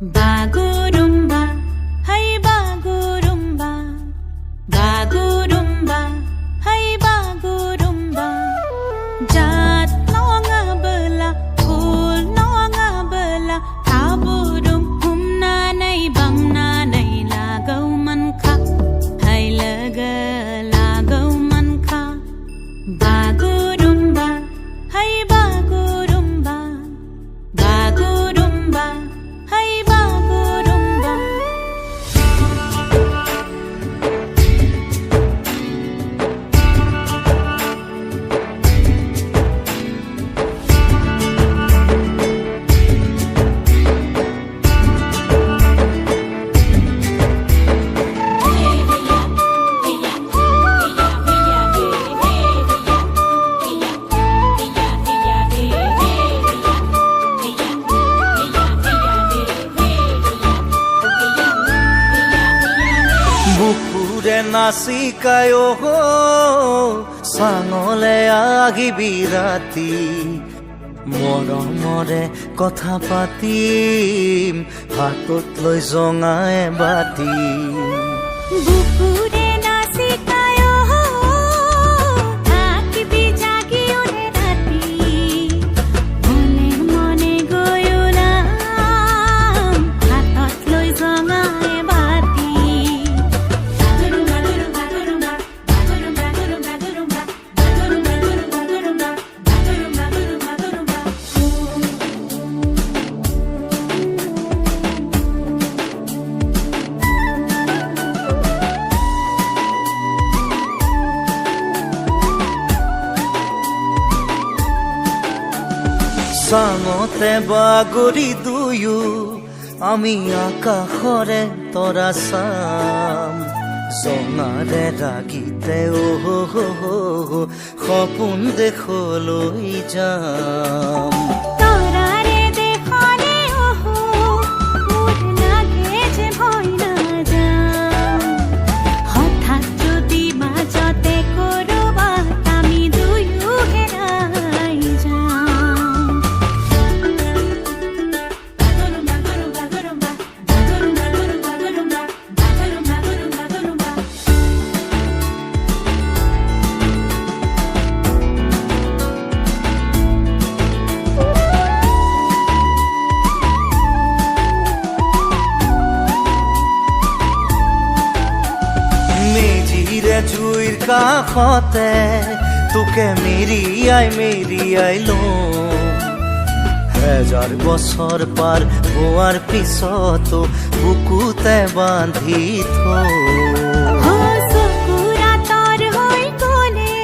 Bagurumba, hai bagurumba, bagurumba, hai bagurumba. Jat nonga bela, phul nonga bela, thaburum humna nai bamna nai lagau man kha, hai laga lagau man kha. Bagurumba, hai bagurumba, bagurumba. নাচিকায়ো চাঙলে আগিবি ৰাতি মৰমৰে কথা পাতিম হাতত লৈ জঙাই বাতি বুকুৰে নাচিকায়ো থাকিবি জাগি ওৰে ৰাতি মনে মনে গৈ ওলাম হাতত লৈ জঙাই বাতি চাঙতে বাগৰি দুয়ো আমি আকাশৰে তৰা চাম জঙাৰে ৰাগিতে সপোন দেশলৈ যাম তৰাৰে দেখলে মোৰ লাগে যে ভয় নাযাম হঠাৎ যদি মাজতে কৰবাত আমি দুয়ো হেৰাই যাম মেজিৰে জুইৰ কাষতে তোকে মেৰিয়াই লওঁ হেজাৰ বছৰ পাৰ হোৱাৰ পিছতো বুকুতে বান্ধি থওঁ চকুৰাতৰ হৈ গ'লে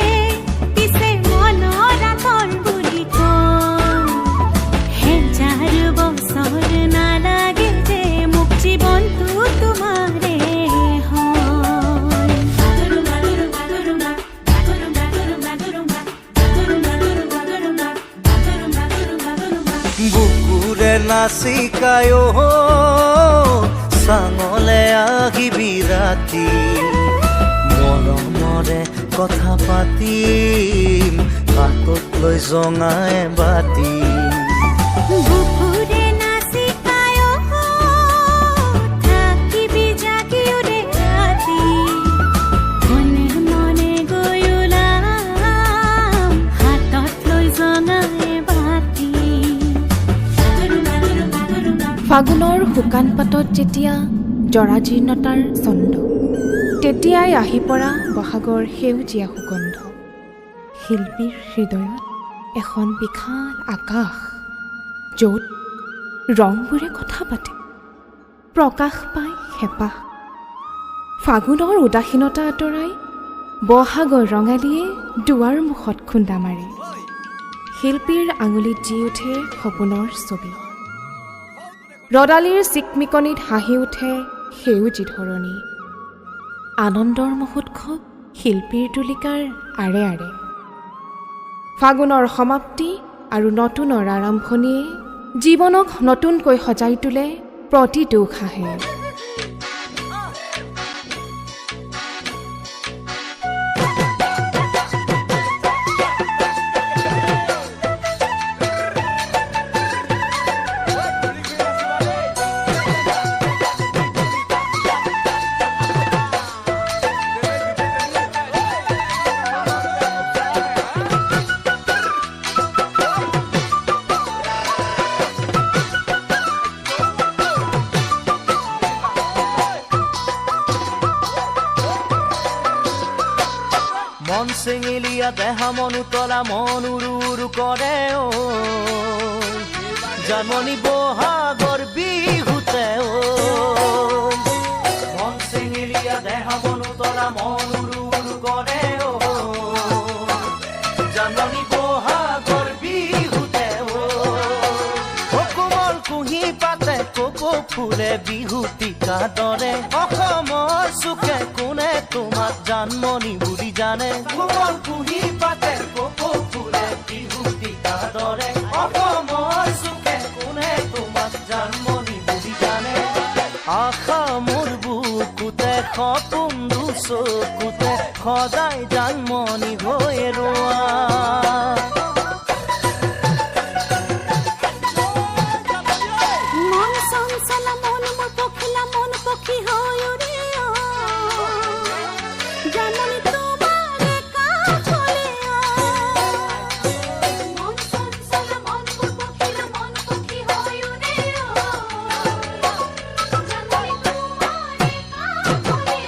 পিছে মনৰ আঁতৰ বুলি কওঁ হেজাৰ বছৰ নালাগে যে মোক জীৱনটো তোমাৰে বুকুৰে নাচিকায়ো চাঙলে আহিবি ৰাতি মৰমৰে কথা পাতিম হাতত লৈ জঙাই বাতি বুকুৰে নাচিকায়ো থাকিবি জাগি ওৰে ৰাতি মনে মনে গৈ ওলাম হাতত লৈ জঙাই বাতি ফাগুনৰ শুকান পাতত যেতিয়া জৰাজীৰ্ণতাৰ ছন্দ তেতিয়াই আহি পৰা বহাগৰ সেউজীয়া সুগন্ধ শিল্পীৰ হৃদয়ত এখন বিশাল আকাশ য'ত ৰংবোৰে কথা পাতে প্ৰকাশ পায় হেঁপাহ ফাগুনৰ উদাসীনতা আঁতৰাই বহাগৰ ৰঙালীয়ে দুৱাৰ মুখত খুন্দা মাৰে শিল্পীৰ আঙুলিত জি উঠে সপোনৰ ছবি ৰদালিৰ চিকমিকনিত হাঁহি উঠে সেউজী ধৰণী আনন্দৰ মহোৎসৱ শিল্পীৰ তুলিকাৰ আৰে আৰে ফাগুনৰ সমাপ্তি আৰু নতুনৰ আৰম্ভণিয়ে জীৱনক নতুনকৈ সজাই তোলে প্ৰতিটো উশাহে মন চেঙেলীয়া দেহা মন উতলা মন উৰু উৰু কৰে ঐ জানমণি বহাগৰ বিহুতে ঐ মন চেঙেলীয়া দেহা মন উতলা মন উৰু উৰু কৰে ঐ জানমণি বহাগৰ বিহুতে ঐ কোমল কুঁহি পাতে কপৌ ফুলে বিহুটিকা দৰে অসমৰ চুকে কোনে তোমাক জানমণি বুলি জানে কোমল কুঁহি পাতে কপৌ ফুলে বিহুটিকা দৰে অসমৰ চুকে কোনে তোমাক জানমণি বুলি জানে আশা মোৰ বুকুতে সপোন দুচকুতে সদায় জানমণি হৈ ৰোৱা মন চঞ্চলা মন মোৰ পখিলা মন পখী হৈ উৰে জানমণি তোমাৰে কাষলে মন চঞ্চলা মন মোৰ পখিলা মন পখী হৈ উৰে জানমণি তোমাৰে কাষলে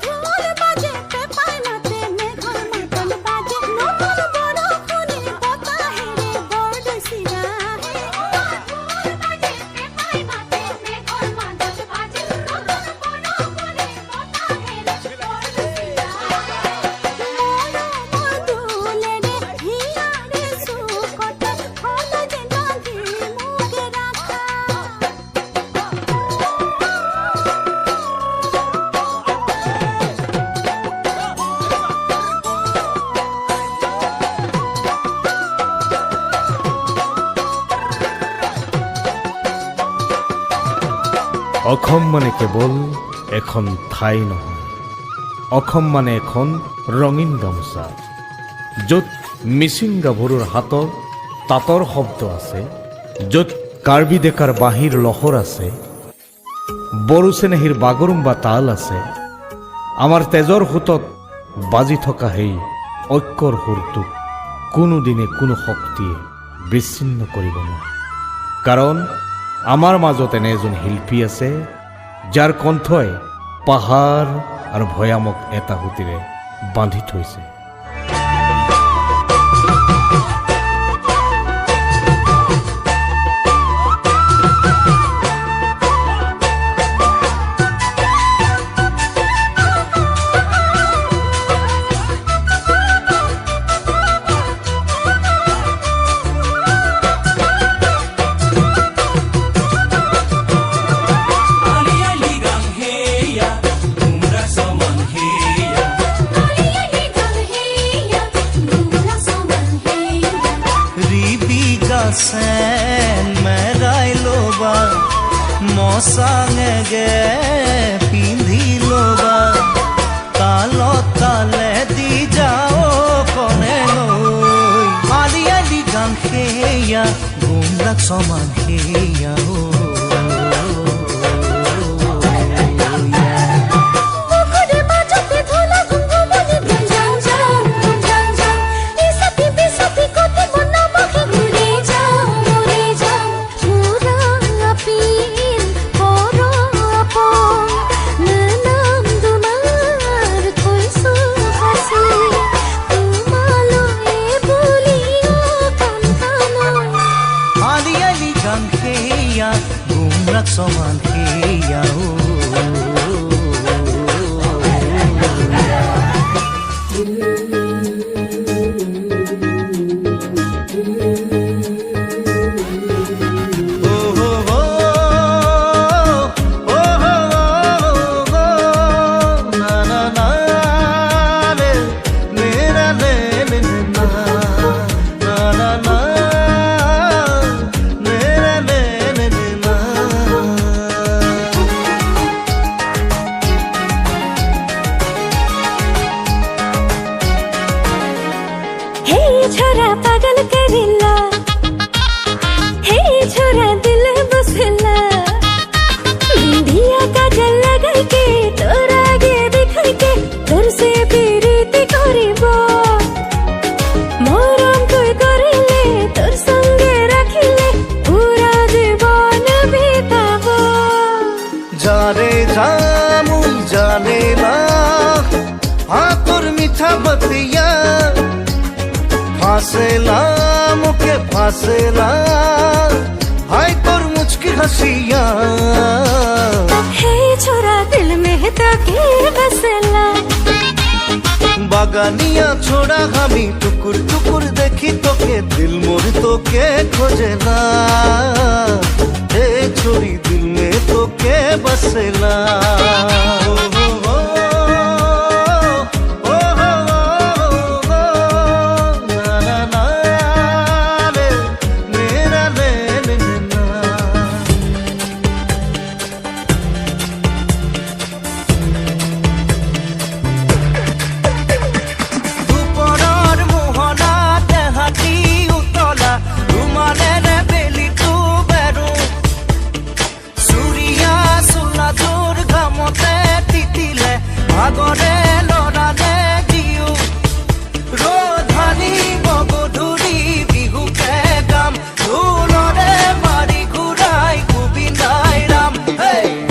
ঢোল বাজে পেপাই মাতে মেঘৰ মাতল বাজে নতুন বৰষুণে বতাহেৰে বৰদৈচিৰা অসম মানে কেৱল এখন ঠাই নহয় অসম মানে এখন ৰঙীন গামোচা য'ত মিচিং গাভৰুৰ হাতৰ তাঁতৰ শব্দ আছে য'ত কাৰ্বি ডেকাৰ বাঁহীৰ লহৰ আছে বড়ো চেনেহীৰ বাগৰুম্বা তাল আছে আমাৰ তেজৰ সোঁতত বাজি থকা সেই ঐক্যৰ সুৰটোক কোনোদিনে কোনো শক্তিয়ে বিচ্ছিন্ন কৰিব নোৱাৰে কাৰণ আমাৰ মাজত এনে এজন শিল্পী আছে যাৰ কণ্ঠই পাহাৰ আৰু ভয়ামক এটা সুতিৰে বান্ধি থৈছে sen merai loba mosangege pindhi loba talo tale di jao kone noi ali ali gan heya gumrak soman heya gumrak soman heya छोरा पागल करेला हे छोरा दिल बसला बिंदिया काजल लगाई के तोरा आगे दिखाई के तोर से प्रीति करिबो मोरम कोई करिले तोर संगे राखिले पूरा जीवन बिताबो जाने जामु जाने ना बतिया फासेला मुके फासेला हाय तोर मुझकी हंसिया हे छोरा दिल में ताके बसला বাগানিয়া ছোড়া আমি টুকুর টুকুর দেখি তোকে দিল মোর তোকে খোঁজে না হে ছোড়ি দিল মে তোকে বসেলা আগরে লড়ানে দিও রোধানি বগধুরি বিহুকে গাম ঢোলরে মারি ঘুরাই গোবিন্দাই রাম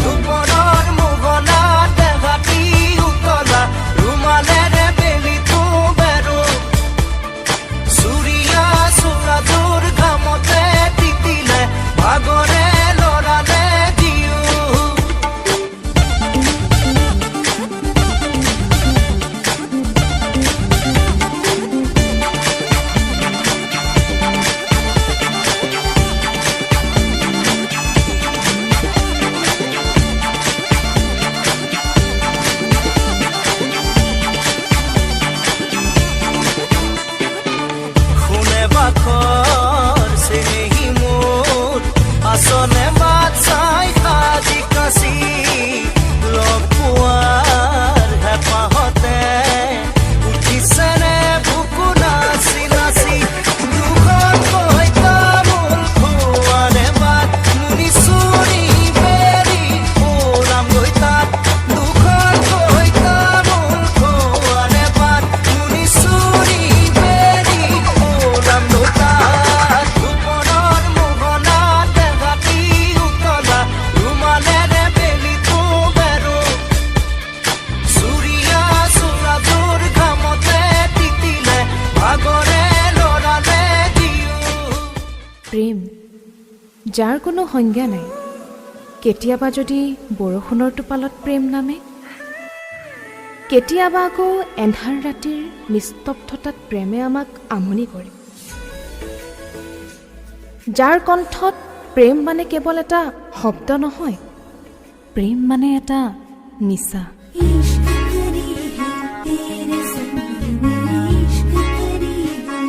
দুপৰৰ মুগনা দেহাতি উতলা ৰুমালেৰে বেলি তো বেৰো চুৰিয়া চোলাটোৰ ঘামতে তিতিলে ভাগৰে লড়ানে দিও আসনে মাত চাই সাজি কাচি লগ পোৱাৰ হেঁপাহতে উঠিছেনে বুকু নাচি নাচি দুখন কৈ তামোল খোৱানে বাট মুনি চুৰি বেৰি ওৰাম গৈ তাত দুখন কৈ তামোল খোৱানে বাট মুনি চুৰি বেৰি ওৰাম গৈ তাত দুপৰৰ মুগনা ৰুমালেৰে বেলি তো বেৰো চুৰিয়া চোলাটোৰ ঘামতে তিতিলে ভাগৰে লৰালে দিও প্ৰেম যাৰ কোনো সংজ্ঞা নাই কেতিয়াবা যদি বৰষুণৰ টোপালত প্ৰেম নামে কেতিয়াবা আকৌ এন্ধাৰ ৰাতিৰ নিস্তব্ধতাত প্ৰেমে আমাক আমনি কৰে যাৰ কণ্ঠত প্ৰেম মানে কেৱল এটা শব্দ নহয় প্ৰেম মানে এটা নিচা इश्क करी है तेरे संग में इश्क करी है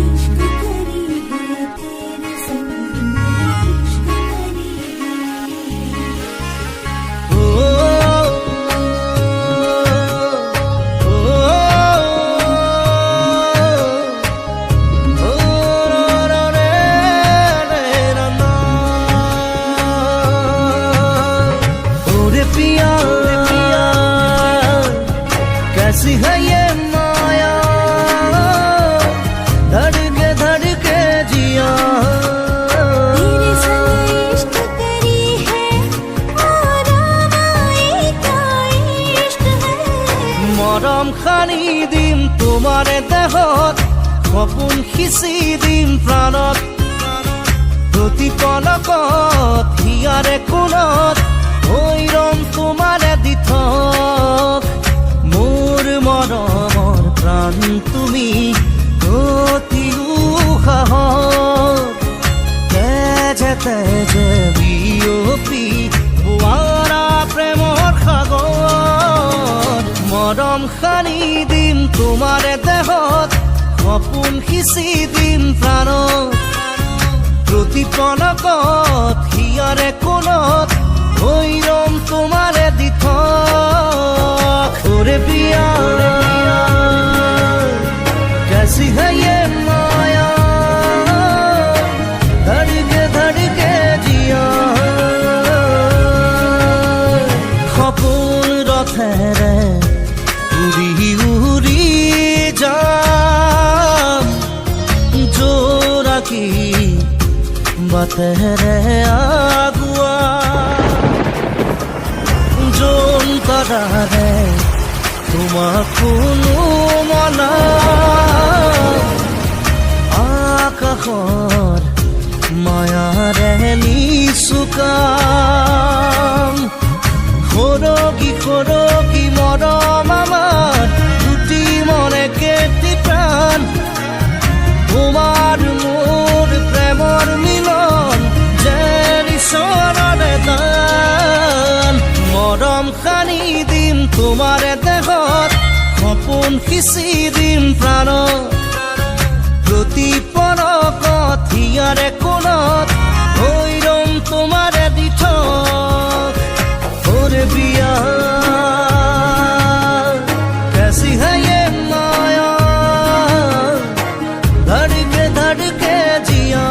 इश्क करी है तेरे संग में इश्क करी पिया कैसी है ये माया धड़के जिया तेरे संग इश्क करी है और आए क्या इश्क है মৰম খানি দিম তোমাৰে দেহত সপোন সিঁচি দিম প্ৰাণত প্ৰতি পলকত হিয়াৰে কোণত হৈৰম তোমাৰে দিঠক মোৰ মৰমৰ প্ৰাণ তুমি অতি উশাহত তেজে তেজে বিয়পি বোৱাৰা প্ৰেমৰ সাগৰ মৰম সানি দিম তোমাৰে দেহত সপোন সিঁচি দিম প্ৰাণত প্ৰতি পলকত হিয়াৰে কোণত হৈৰম তোমাৰে দিঠক ওৰে পিয়া कैसी है ये माया ধড়কে জিয়া সপোন ৰথেৰে উৰি উৰি যাম জোৰাকি বাটেৰে আগুৱা জোন তৰাৰে তোমাক কোনো মনা আকাশৰ মায়াৰে নিচুকাম সৰগী সৰগী মৰম আমাৰ দুটি মনে কেটি প্ৰাণ তোমাৰ মোৰ প্ৰেমৰ মিলন যেন ঈশ্বৰৰে দান মৰম সানি দিম তোমাৰে দেহত সপোন সিঁচি দিম প্ৰাণত প্ৰতি পলকত হিয়াৰে কোণত হৈ ৰম তোমাৰে দিঠ ওরে বিয়া कैसी है ये माया धड़के धड़के जिया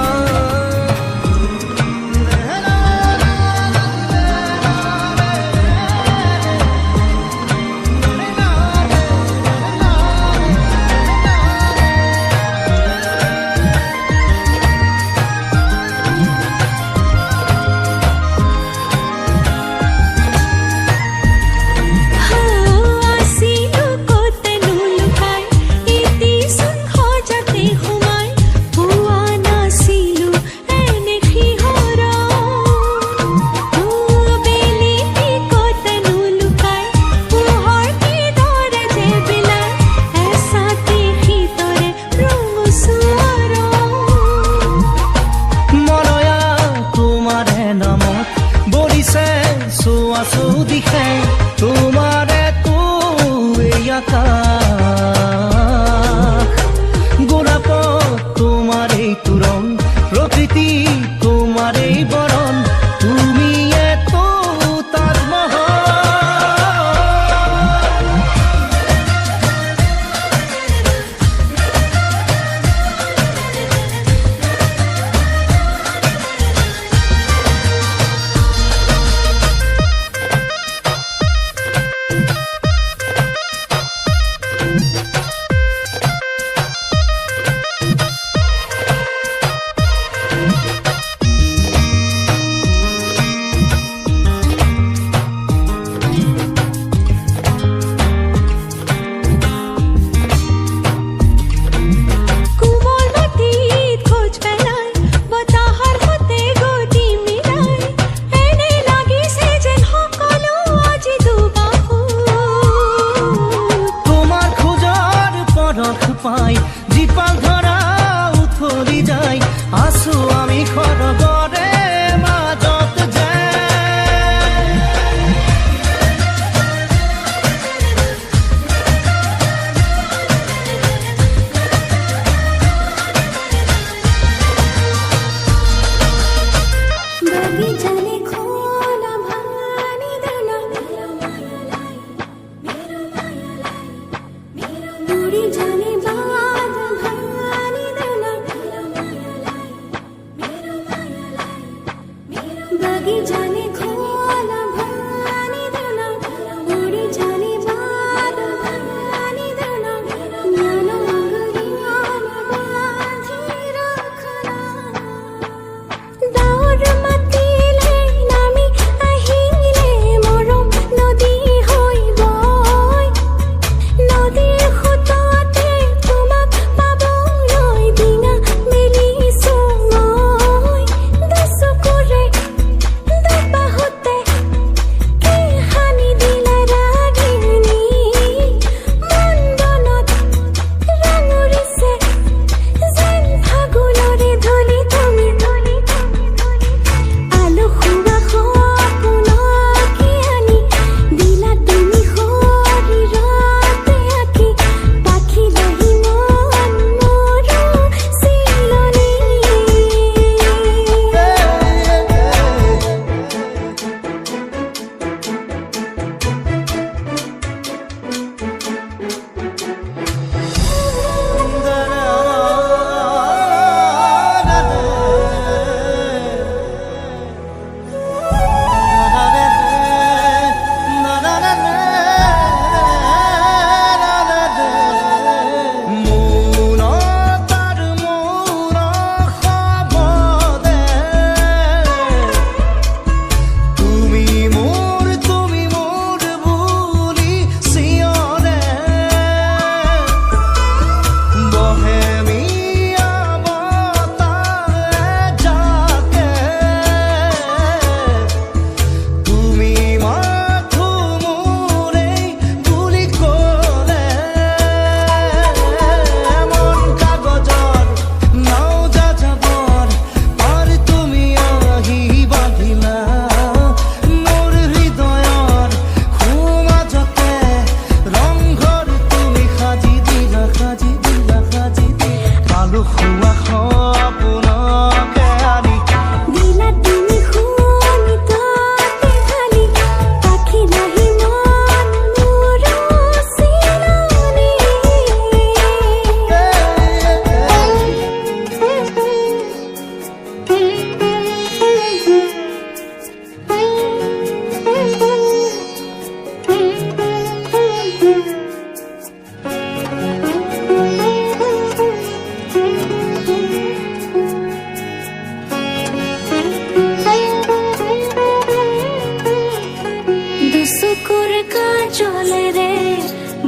কাজলে রে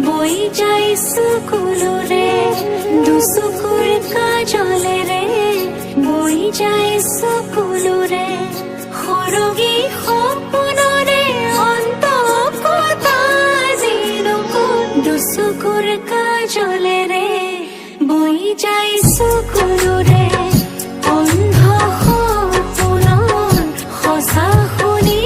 বই যায় সুকুলরে দুসুকুর কাজলে রে বই যায় সুকুলরে হরগি সপনরে অন্ত কথা জিনুকু দুসুকুর কাজলে রে বই যায় সুকুলরে অন্ধ সপনৰ সঁচা শুনি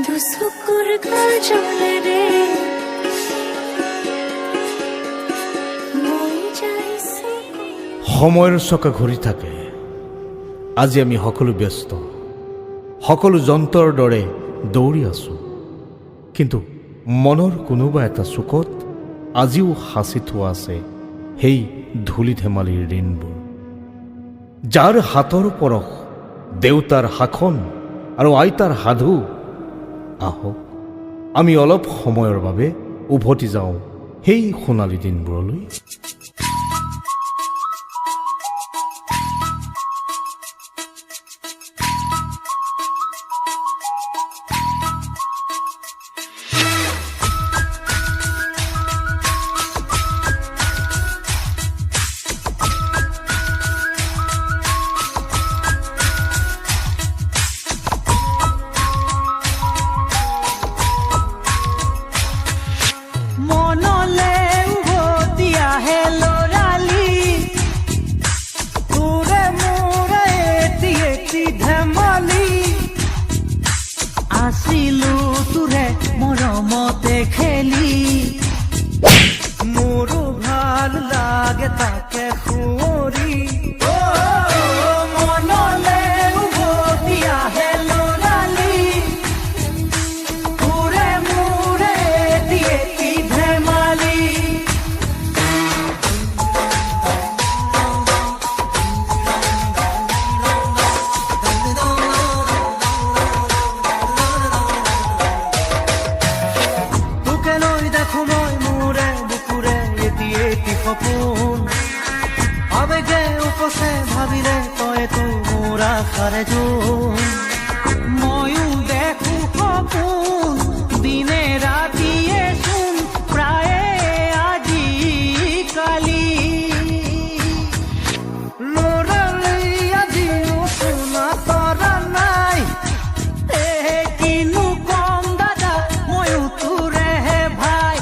দুসুকুৰ কাজলে ৰে বই যায় সময়ৰ চকা ঘূৰি থাকে। আজি আমি সকলো ব্যস্ত, সকলো যন্ত্ৰৰ দৰে দৌৰি আছো, কিন্তু মনৰ কোনোবা এটা চুকত আজিও সাঁচি থোৱা আছে সেই ধূলি ধেমালিৰ দিনবোৰ, যাৰ হাতৰ পৰশ, দেউতাৰ শাসন আৰু আইতাৰ সাধু। আহক আমি অলপ সময়ৰ বাবে উভতি যাওঁ সেই সোণালী দিনবোৰলৈ। আছিলো তোৰে মৰমতে খেলি, মোৰো ভাল লাগে তাকে সুঁৱৰি। মনলে উভতি আহে ল'ৰালি, তোৰে মোৰে এটি ধেমালি। সপোন আবেগে উপচে ভাবিলে তই তো মোৰ আশাৰে যোন, ময়ো দেখো সপোন দিনে ৰাতিয়ে চোন প্ৰায়ে আজিকালি। ল'ৰালি আজিও শুনা তৰা নাই, কিনো কম দাদা ময়ো তোৰেহে ভাই।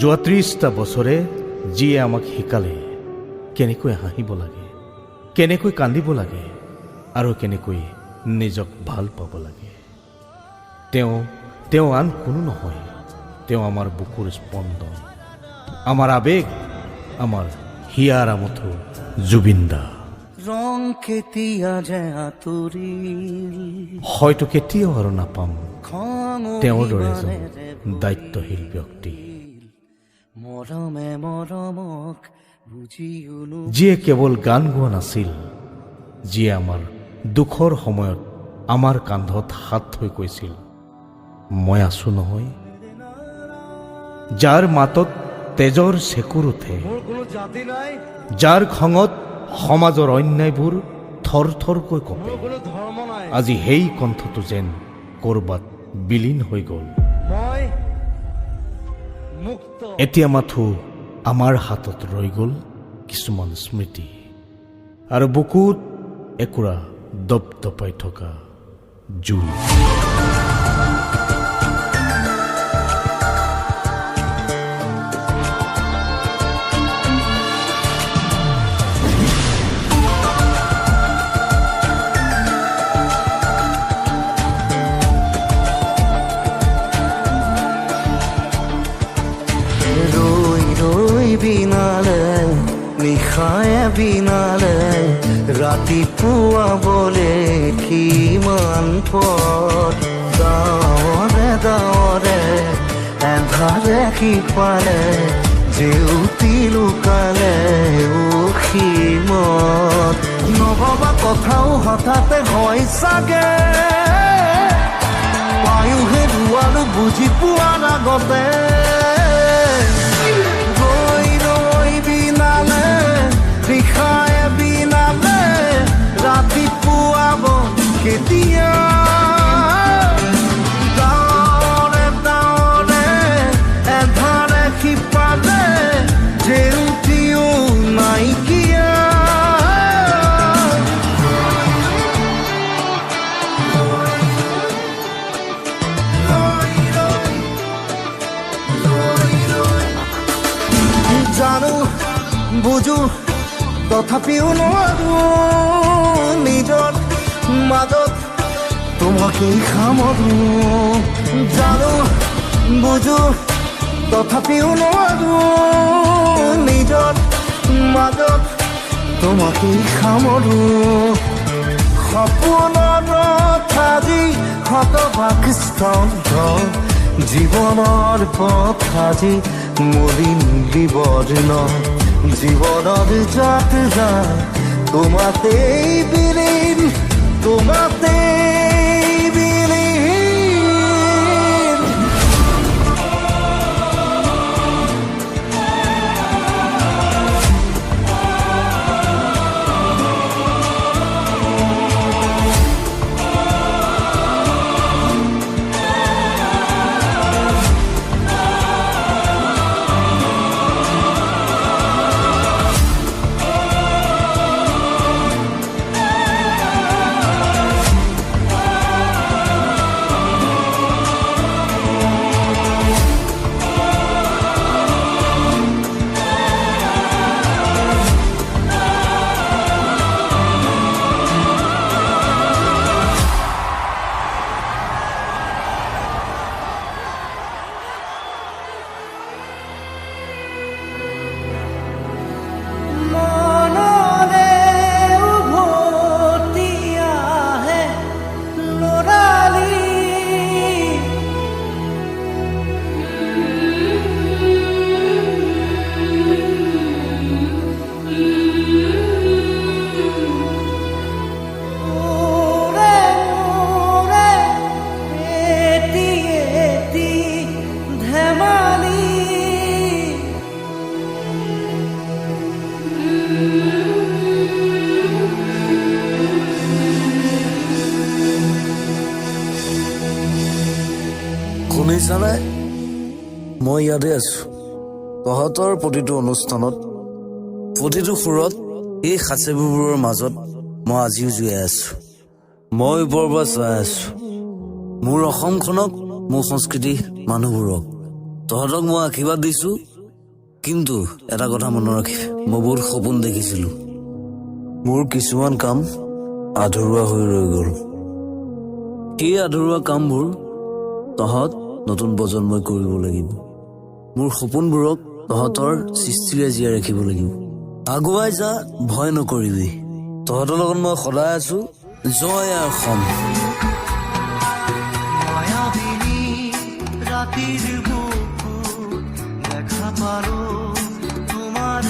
যোৱা ৩০টা বছৰে যিয়ে আমাক শিকালে কেনেকৈ হাঁহিব লাগে, কেনেকৈ কান্দিব লাগে আৰু কেনেকৈ নিজক ভাল পাব লাগে। তেওঁ আন কোনো নহয়, তেওঁ আমাৰ বুকুৰ স্পন্দন, আমাৰ আবেগ, আমাৰ হিয়াৰ আমঠু জুবিন দা। ৰং কেতিয়া যে আঁতৰিল, হয়তো কেতিয়াও আৰু নাপাম তেওঁৰ দৰে এজন দায়িত্বশীল ব্যক্তি, মৰমে মৰমক বুজিও যিয়ে কেৱল গান গোৱা নাছিল, যিয়ে আমাৰ দুখৰ সময়ত আমাৰ কান্ধত হাত থৈ কৈছিল মই আছো নহয়, যাৰ মাতত তেজৰ চেকুৰ উঠে, যাৰ খঙত সমাজৰ অন্যায়বোৰ থৰ থৰকৈ কঁপে। আজি সেই কণ্ঠটো যেন ক'ৰবাত বিলীন হৈ গ'ল। মই মুক্ত এতিয়া মাথো আমাৰ হাতত ৰৈ গ'ল কিছুমান স্মৃতি আৰু বুকুত একুৰা দপদপাই থকা জুই। বিনালে নিশায়ে বিনালে ৰাতিপুৱা বলে কিমান পথ ডাৱৰে ডাৱৰে এন্ধাৰে সিপালে জেউতি লুকালে উসীমত নভবা কথাও হঠাতে হয় চাগে পায়ুহে দুৱাৰো বুজি পোৱাৰ আগতে নিশায়ে বিনালে ৰাতিপুৱাব কেতিয়া ডাৱৰে ডাৱৰে এধাৰে সিপালে জেউতিও নাইকিয়া জানো বুজো তথাপিও নোৱাৰো নিজৰ মাজত তোমাকেই সামৰো জানো বুজো তথাপিও নোৱাৰো নিজৰ মাজত তোমাকেই সামৰো সপোনৰ আজি শতভাগ স্তব্ধ জীৱনৰ পথ আজি মলিন বিবৰ্ণ জীবনেৰ যাত্ৰা তোমাতেই বিলীন তোমাতেই বিলীন শুনিছানে? মই ইয়াতে আছো তহঁতৰ প্ৰতিটো অনুষ্ঠানত প্ৰতিটো সুৰত এই সাঁচেবোৰৰ মাজত মই আজিও জীয়াই আছো মই ওপৰৰ পৰা চাই আছো মোৰ অসমখনক মোৰ সংস্কৃতি মানুহবোৰক তহঁতক মই আশীৰ্বাদ দিছো কিন্তু এটা কথা মনত ৰাখিবি মই বহুত সপোন দেখিছিলো মোৰ কিছুমান কাম আধৰুৱা হৈ ৰৈ গ'ল সেই আধৰুৱা কামবোৰ তহঁত নতুন প্ৰজন্মই কৰিব লাগিব মোৰ সপোনবোৰক তহঁতৰ সৃষ্টিৰে জীয়াই ৰাখিব লাগিব আগুৱাই যা ভয় নকৰিবি তহঁতৰ লগত মই সদায় আছো জয় অসম মায়াবিনী ৰাতিৰ বুকুত দেখা পালো তোমাৰ